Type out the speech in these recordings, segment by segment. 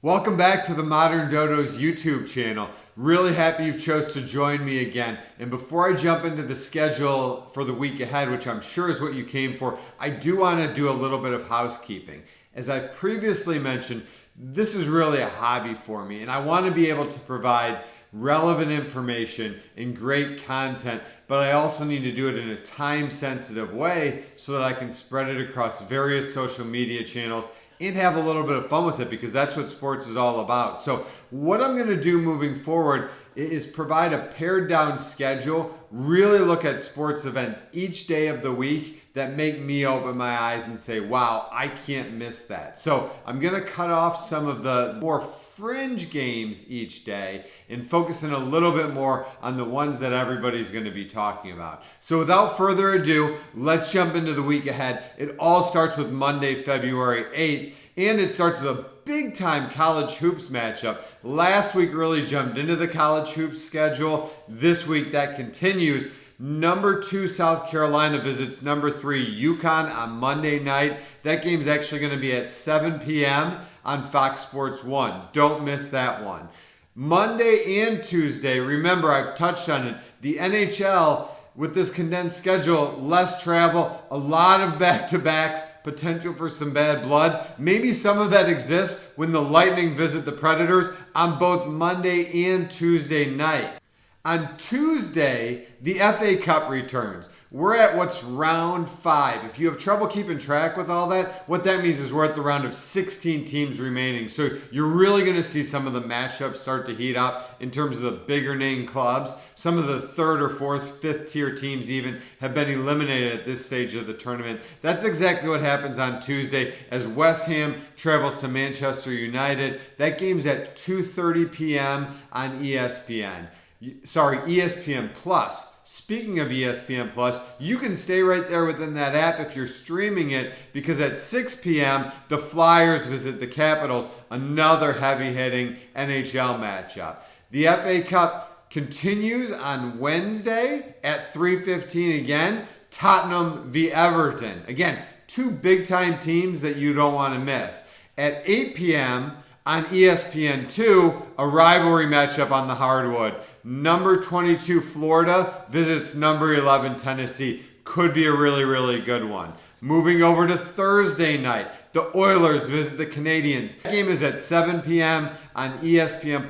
Welcome back to the Modern Dodo's YouTube channel. Really happy you've chose to join me again. And before I jump into the schedule for the week ahead, which I'm sure is what you came for, I do want to do a little bit of housekeeping. As I've previously mentioned, this is really a hobby for me, and I want to be able to provide relevant information and great content, but I also need to do it in a time-sensitive way so that I can spread it across various social media channels and have a little bit of fun with it, because that's what sports is all about. So what I'm going to do moving forward is provide a pared down schedule, really look at sports events each day of the week that make me open my eyes and say, wow, I can't miss that. So I'm going to cut off some of the more fringe games each day and focus in a little bit more on the ones that everybody's going to be talking about. So without further ado, let's jump into the week ahead. It all starts with Monday, February 8th, and it starts with a big time college hoops matchup. Last week really jumped into the college hoops schedule. This week that continues. Number 2 South Carolina visits number 3 UConn on Monday night. That game's actually going to be at 7 p.m. on Fox Sports 1. Don't miss that one. Monday and Tuesday, remember I've touched on it, the NHL with this condensed schedule, less travel, a lot of back-to-backs, potential for some bad blood. Maybe some of that exists when the Lightning visit the Predators on both Monday and Tuesday night. On Tuesday, the FA Cup returns. We're at what's round 5. If you have trouble keeping track with all that, what that means is we're at the round of 16 teams remaining. So you're really going to see some of the matchups start to heat up in terms of the bigger name clubs. Some of the 3rd or 4th, 5th tier teams even have been eliminated at this stage of the tournament. That's exactly what happens on Tuesday as West Ham travels to Manchester United. That game's at 2:30 p.m. on ESPN. ESPN Plus. Speaking of ESPN Plus, you can stay right there within that app if you're streaming it, because at 6 p.m. the Flyers visit the Capitals, another heavy-hitting NHL matchup. The FA Cup continues on Wednesday at 3:15 again. Tottenham v. Everton. Again, 2 big-time teams that you don't want to miss. At 8 p.m., on ESPN2, a rivalry matchup on the hardwood. Number 22 Florida visits number 11 Tennessee. Could be a really, really good one. Moving over to Thursday night, the Oilers visit the Canadiens. That game is at 7 p.m. on ESPN+.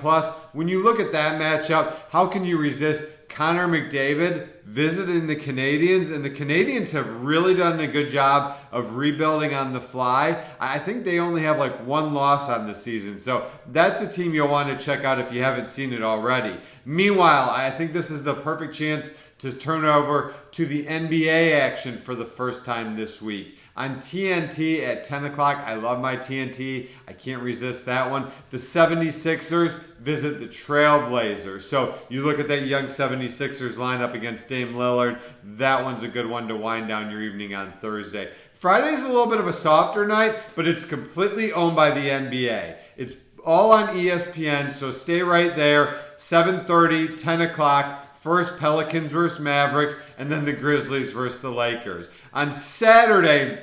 When you look at that matchup, how can you resist Connor McDavid visiting the Canadiens? And the Canadiens have really done a good job of rebuilding on the fly. I think they only have like 1 loss on the season. So that's a team you'll want to check out if you haven't seen it already. Meanwhile, I think this is the perfect chance to turn over to the NBA action for the first time this week. On TNT at 10 o'clock, I love my TNT. I can't resist that one. The 76ers visit the Trailblazers. So you look at that young 76ers lineup against Dame Lillard. That one's a good one to wind down your evening on Thursday. Friday's a little bit of a softer night, but it's completely owned by the NBA. It's all on ESPN, so stay right there. 7:30, 10 o'clock. First Pelicans versus Mavericks, and then the Grizzlies versus the Lakers. On Saturday,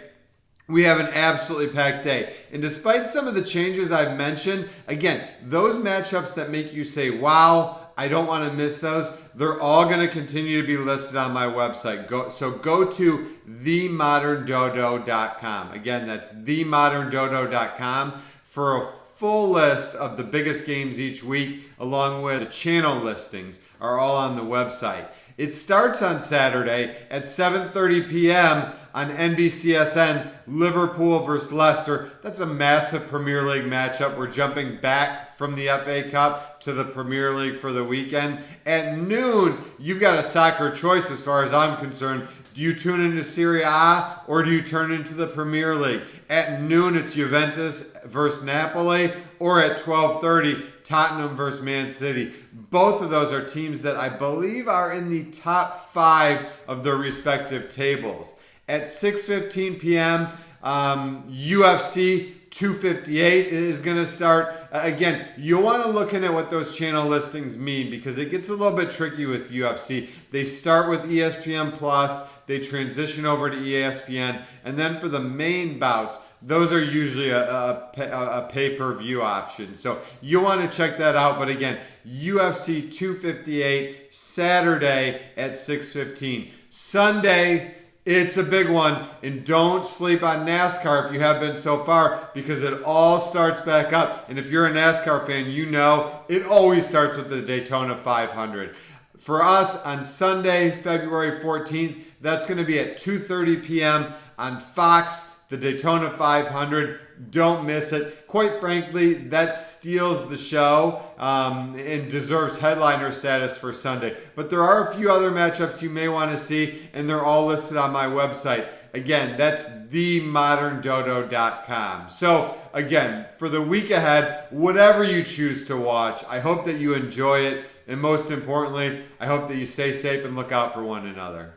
we have an absolutely packed day. And despite some of the changes I've mentioned, again, those matchups that make you say, wow, I don't want to miss those, they're all going to continue to be listed on my website. Go to themoderndodo.com. Again, that's themoderndodo.com for a full list of the biggest games each week, along with the channel listings are all on the website. It starts on Saturday at 7:30 p.m. on NBCSN, Liverpool versus Leicester. That's a massive Premier League matchup. We're jumping back from the FA Cup to the Premier League for the weekend. At noon, you've got a soccer choice as far as I'm concerned. Do you tune into Serie A or do you turn into the Premier League? At noon, it's Juventus versus Napoli, or at 12:30, Tottenham versus Man City. Both of those are teams that I believe are in the top 5 of their respective tables. At 6:15 p.m., UFC 258 is going to start. Again, you want to look at what those channel listings mean, because it gets a little bit tricky with UFC. They start with ESPN Plus, they transition over to ESPN. And then for the main bouts, those are usually a pay-per-view option. So you want to check that out. But again, UFC 258 Saturday at 6:15. Sunday, it's a big one. And don't sleep on NASCAR if you have been so far, because it all starts back up. And if you're a NASCAR fan, you know it always starts with the Daytona 500. For us on Sunday, February 14th, that's going to be at 2:30 p.m. on Fox. The Daytona 500, don't miss it. Quite frankly, that steals the show and deserves headliner status for Sunday. But there are a few other matchups you may want to see, and they're all listed on my website. Again, that's themoderndodo.com. So again, for the week ahead, whatever you choose to watch, I hope that you enjoy it. And most importantly, I hope that you stay safe and look out for one another.